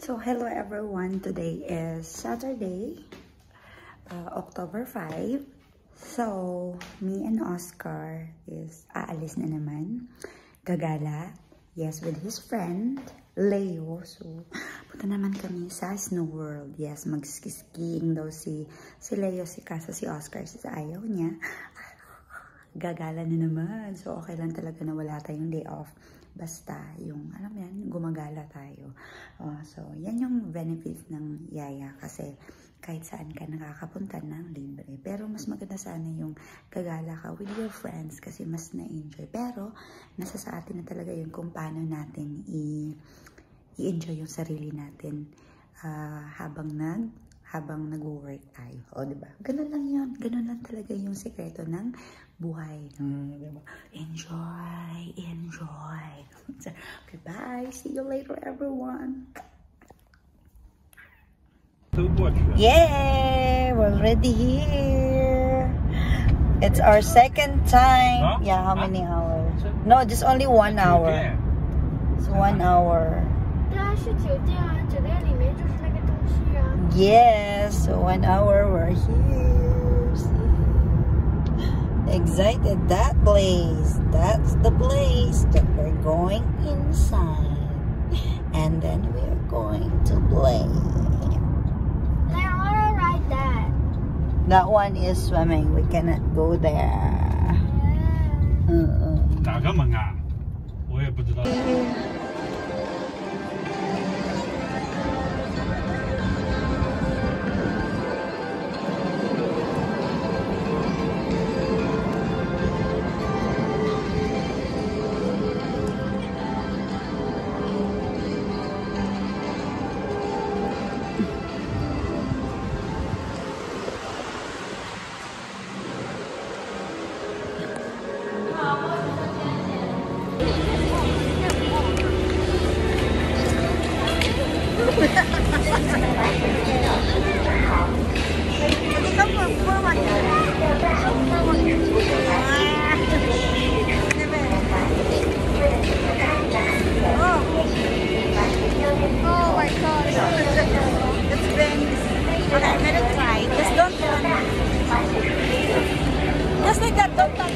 So, hello everyone. Today is Saturday, October 5. So, me and Oscar is aalis na naman. Gagala. Yes, with his friend, Leo. So, punta naman kami sa Snow World. Yes, mag-skiing daw si Leo, si Oscar. Ayaw niya. Gagala na naman. So, okay lang talaga na wala tayong day off. Basta, yung, alam yan, gumagala tayo. So, yan yung benefit ng yaya. Kasi, kahit saan ka nakakapunta ng libre. Pero, mas maganda sana yung gagala ka with your friends kasi mas na-enjoy. Pero, nasa sa atin na talaga yung kung paano natin i-enjoy yung sarili natin habang nag-work tayo. O, diba? Ganun lang yun. Ganun lang talaga yung sekreto ng buhay. Diba? Enjoy. Okay, bye. See you later, everyone. Yay! We're already here. It's our second time. Huh? Yeah, how many hours? No, just only 1 hour. It's 1 hour. Yes, so 1 hour we're here. See? Excited, that place. That's the place that we're going inside. And then we're going to play. I want to ride that. That one is swimming. We cannot go there. 哪个门啊？我也不知道。Oh my god. It's been... Okay, I'm gonna try. Just don't turn. Just like that, don't touch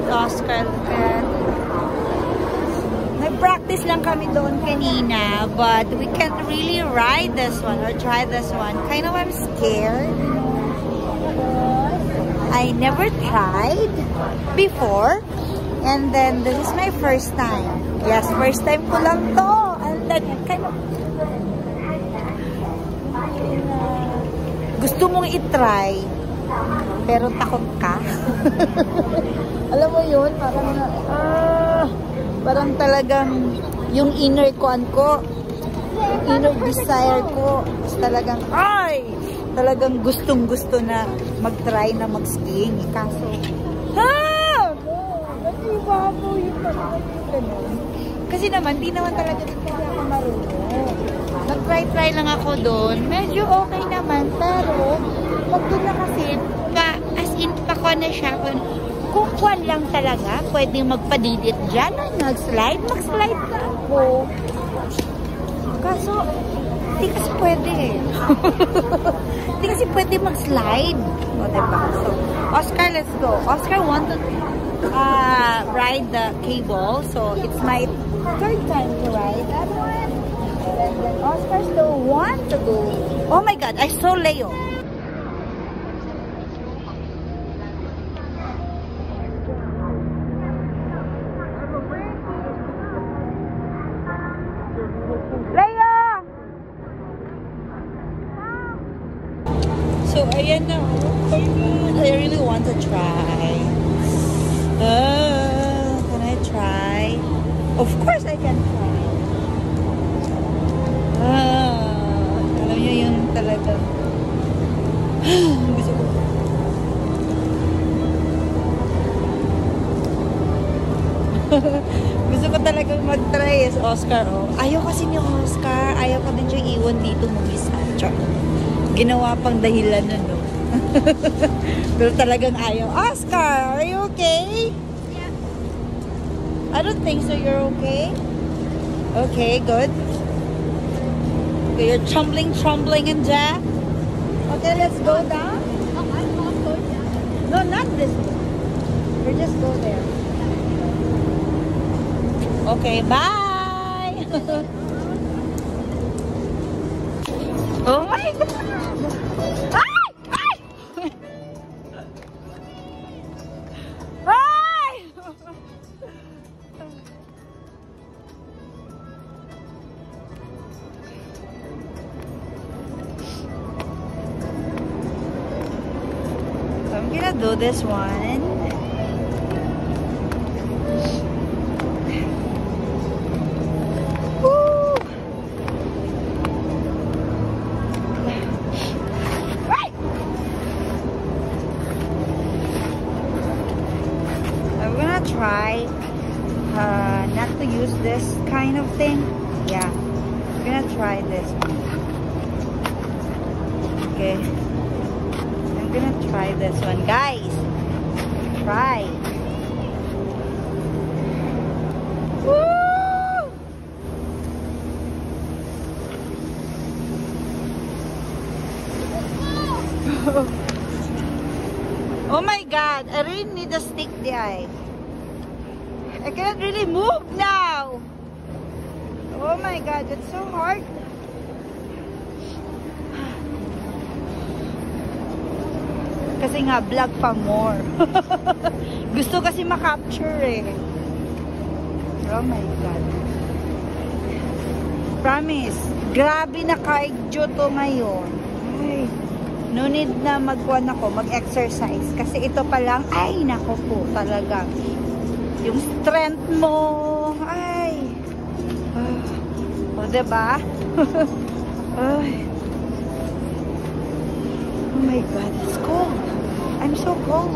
Oscar. Nag-practice lang kami doon kanina, but we can't really ride this one or try this one. Kind of I'm scared. I never tried before, and then this is my first time. Yes, first time ko lang to. And then kind of gusto mong i-try, pero takot ka. Alam mo yun, parang talagang yung inner ko, yung inner desire ko, talagang, talagang gustong-gusto na mag-try na mag-skiing. Kaso, kasi naman, di naman talaga ako marunong. Nag-try lang ako doon. Medyo okay naman, pero pag doon na kasi, as in, pa na siya, kung kuwan lang talaga, pwede magpadidit dyan, mag-slide na ako. Kaso, di kasi pwede. Di kasi pwede mag-slide. O, diba? So, Oscar, let's go. Oscar wanted to ride the cable, so it's my third time to ride that one. And then Oscar still wants to go. Oh my God, I saw Leo. Leo! So, ayan na. I really want to try. Can I try? Of course I can try. Alam niyo yung talagang gusto ko. Gusto ko talagang mag-try is Oscar. Oh. Ayaw kasi ni Oscar. Ayaw ko din siyang iwan dito mag-isa. Ginawa pang dahilan na, no? Pero talagang ayaw. Oscar, are you okay? Yeah. I don't think so. You're okay? Okay, good. Okay, you're trembling and jack. Okay, let's go down. Oh, I'm not going down. No, not this one. We just go there. Okay, bye. Oh my God. I'm gonna do this one. Woo! Right. I'm gonna try not to use this kind of thing. Yeah, I'm gonna try this one. Okay. I'm gonna try this one, guys. Try. Woo! Oh my God! I really need to stick the eye. I cannot really move now. Oh my God! It's so hard. Kasi nga, vlog pa more. Gusto kasi makapture eh. Oh my God. Promise. Grabe na kaigyo to ngayon. Ay, no need na mag-exercise. Kasi ito pa lang, ay, nako po talaga. Yung strength mo, ay. O, diba? Ay. Oh my God, it's cold. I'm so cold.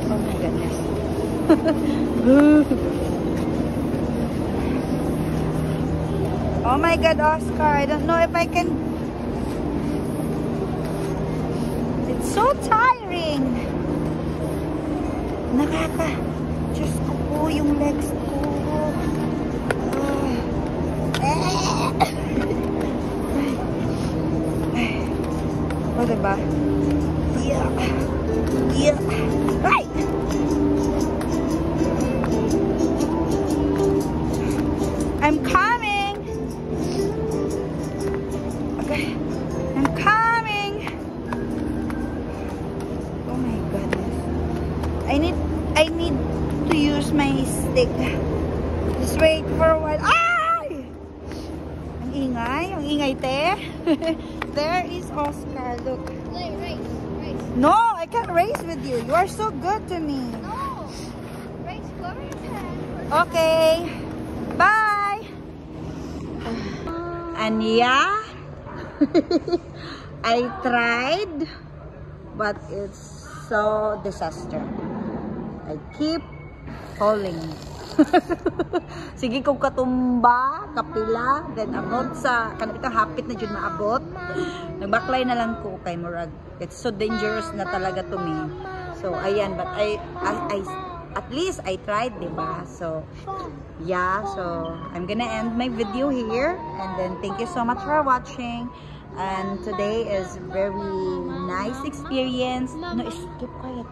Oh my goodness. Oh my God, Oscar. I don't know if I can. It's so tiring. Diyos ko po yung legs ko. O, diba? Yeah. Yeah. Ay! I'm coming. Okay. I'm coming. Oh my goodness. I need to use my stick. Just wait for a while. Ay! Ang ingay te. There is Oscar. Look. Race. No, I can't race with you. You are so good to me. No. Race, go ahead. Okay. Bye. And yeah, I tried, but it's so disaster. I keep falling. Sige kung katumba, kapila, then abot sa kanang hapit na jud maabot. Nagbaklay na lang ko kay murag. It's so dangerous na talaga to me. So ayan, but I at least I tried, diba? So yeah, so I'm gonna end my video here, and then thank you so much for watching. And today is very nice experience. No, keep quiet.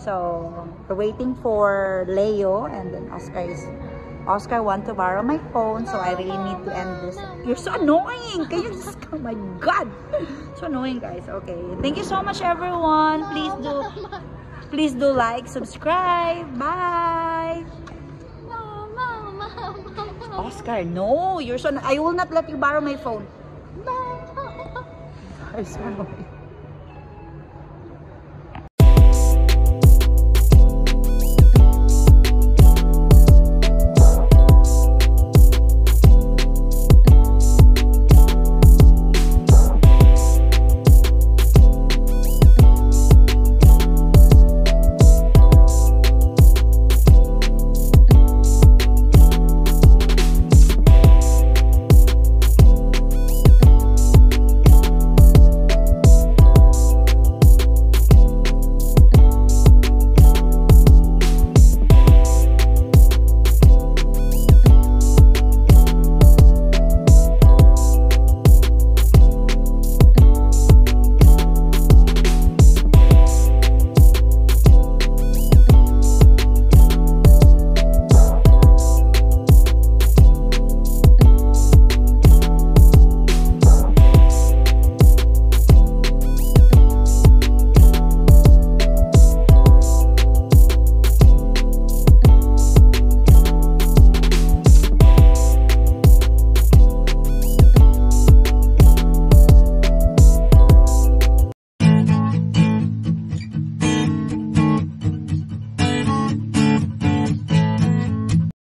So we're waiting for Leo, and then Oscar want to borrow my phone, so I really need to end this. You're so annoying. Can you just, oh my god, so annoying, guys. Okay, thank you so much, everyone. Please do like, subscribe. Bye. Oscar, no, you're so. I will not let you borrow my phone. No. I'm so annoying.